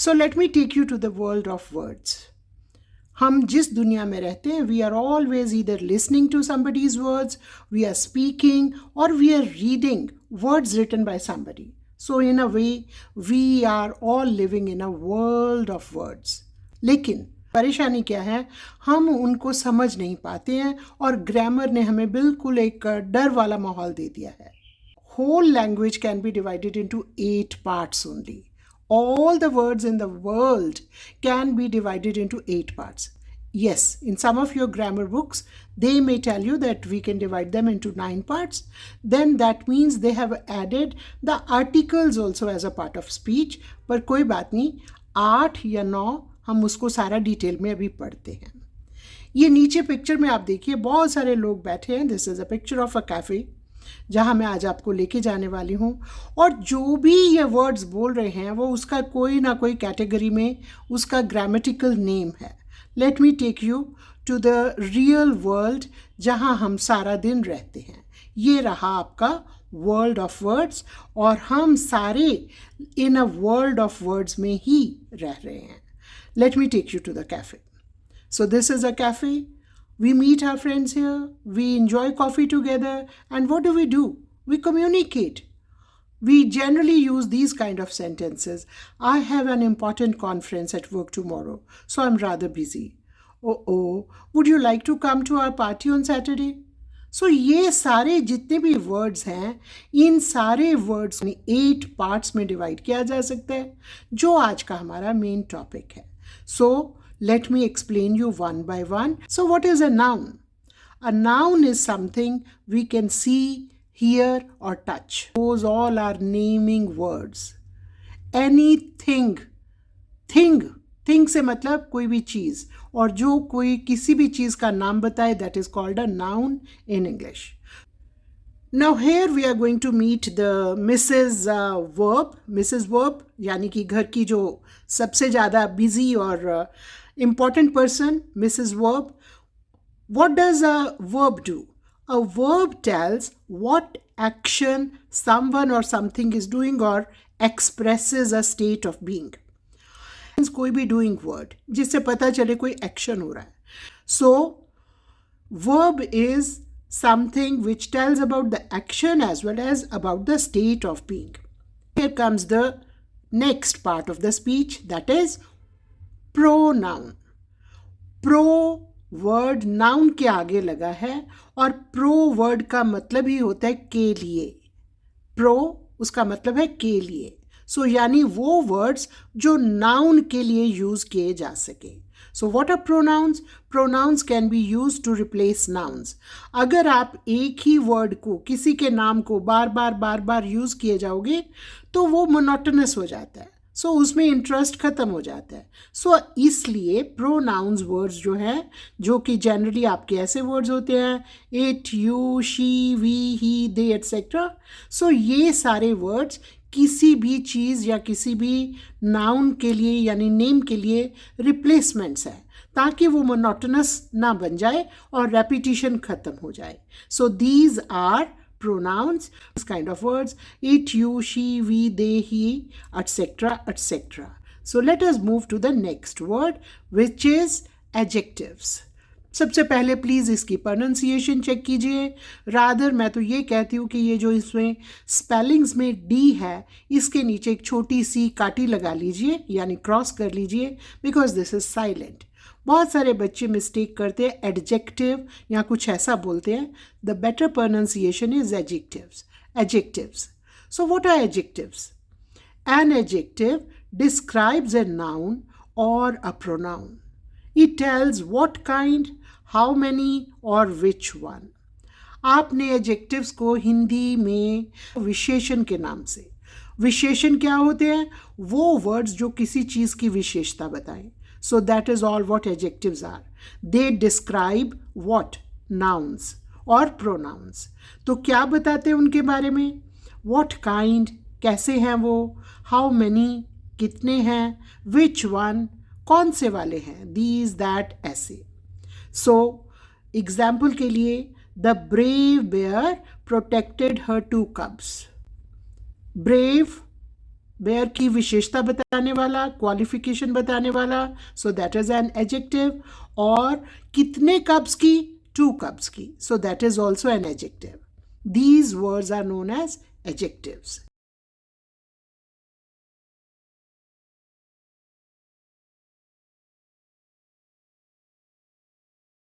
So let me take you to the world of words. हम जिस दुनिया में रहते हैं, we are always either listening to somebody's words, we are speaking, or we are reading words written by somebody. So in a way, we are all living in a world of words. लेकिन परेशानी क्या है, हम उनको समझ नहीं पाते हैं और ग्रामर ने हमें बिल्कुल एक डर वाला माहौल दे दिया है. Whole language can be divided into 8 parts only. All the words in the world can be divided into 8 parts. Yes, in some of your grammar books, they may tell you that we can divide them into 9 parts. Then that means they have added the articles also as a part of speech. पर कोई बात नहीं, 8 या 9 हम उसको सारा detail में अभी पढ़ते हैं. ये नीचे पिक्चर में आप देखिए बहुत सारे लोग बैठे हैं. This is a picture of a cafe जहाँ मैं आज आपको लेके जाने वाली हूँ. और जो भी ये वर्ड्स बोल रहे हैं वो उसका कोई ना कोई कैटेगरी में उसका ग्रामेटिकल नेम है. Let me take you to the real world जहाँ हम सारा दिन रहते हैं. ये रहा आपका वर्ल्ड ऑफ वर्ड्स और हम सारे in a world of words में ही रह रहे हैं. Let me take you to the cafe. So this is a cafe. We meet our friends here. We enjoy coffee together. And what do? We communicate. We generally use these kind of sentences. I have an important conference at work tomorrow, so I'm rather busy. Oh, would you like to come to our party on Saturday? So ये सारे जितने भी words हैं इन सारे words में 8 parts में divide किया जा सकता है जो आज का हमारा मेन टॉपिक है. So let me explain you one by one. So what is a noun? A noun is something we can see, hear or touch. Those all are naming words. Anything. Thing से मतलब कोई भी चीज़ और जो कोई किसी भी चीज़ का नाम बताए that is called a noun in English. Now here we are going to meet the Mrs. Verb. Mrs. Verb यानी कि घर की जो सबसे ज़्यादा busy और important person, Mrs. Verb. What does a verb do? A verb tells what action someone or something is doing or expresses a state of being. कोई भी doing word जिससे पता चले कोई action हो रहा है. So verb is something which tells about the action as well as about the state of being. Here comes the next part of the speech, that is pronoun. Pro word noun के आगे लगा है और pro word का मतलब ही होता है के लिए. प्रो उसका मतलब है के लिए. सो यानी वो वर्ड्स जो नाउन के लिए यूज किए जा सके. So what are pronouns? Pronouns can be used to replace nouns. अगर आप एक ही वर्ड को किसी के नाम को बार बार यूज किए जाओगे तो वो मोनोटोनस हो जाता है. सो उसमें इंटरेस्ट ख़त्म हो जाता है. सो इसलिए प्रोनाउंस वर्ड्स जो हैं जो कि जनरली आपके ऐसे वर्ड्स होते हैं it, you, she, we, he, they etcetera. So ये सारे वर्ड्स किसी भी चीज़ या किसी भी नाउन के लिए यानी नेम के लिए रिप्लेसमेंट्स हैं ताकि वो मोनोटोनस ना बन जाए और रेपिटिशन ख़त्म हो जाए. So these are pronouns, this kind of words, it, you, she, we, they, he, etc. etc. So let us move to the next word which is adjectives. सबसे पहले प्लीज़ इसकी प्रोनाउंसिएशन चेक कीजिए. Rather मैं तो ये कहती हूँ कि ये जो इसमें स्पेलिंग्स में डी है इसके नीचे एक छोटी सी काटी लगा लीजिए यानी क्रॉस कर लीजिए बिकॉज दिस इज साइलेंट. बहुत सारे बच्चे मिस्टेक करते हैं एडजेक्टिव या कुछ ऐसा बोलते हैं. The better pronunciation is adjectives. So what are adjectives? An adjective describes a noun or a pronoun. It tells what kind, how many or which one. आपने एडजेक्टिव्स को हिंदी में विशेषण के नाम से. विशेषण क्या होते हैं? वो वर्ड्स जो किसी चीज़ की विशेषता बताएं. So that is all what adjectives are. They describe what? Nouns or pronouns. तो क्या बताते हैं उनके बारे में? What kind? कैसे हैं वो? How many? कितने हैं? Which one? कौन से वाले हैं? These, that, ऐसे. So example के लिए the brave bear protected her 2 cubs. Brave where की विशेषता बताने वाला, क्वालिफिकेशन बताने वाला, so that is an adjective. और कितने कप्स की, 2 कप्स की, so that is also an adjective. These words are known as adjectives.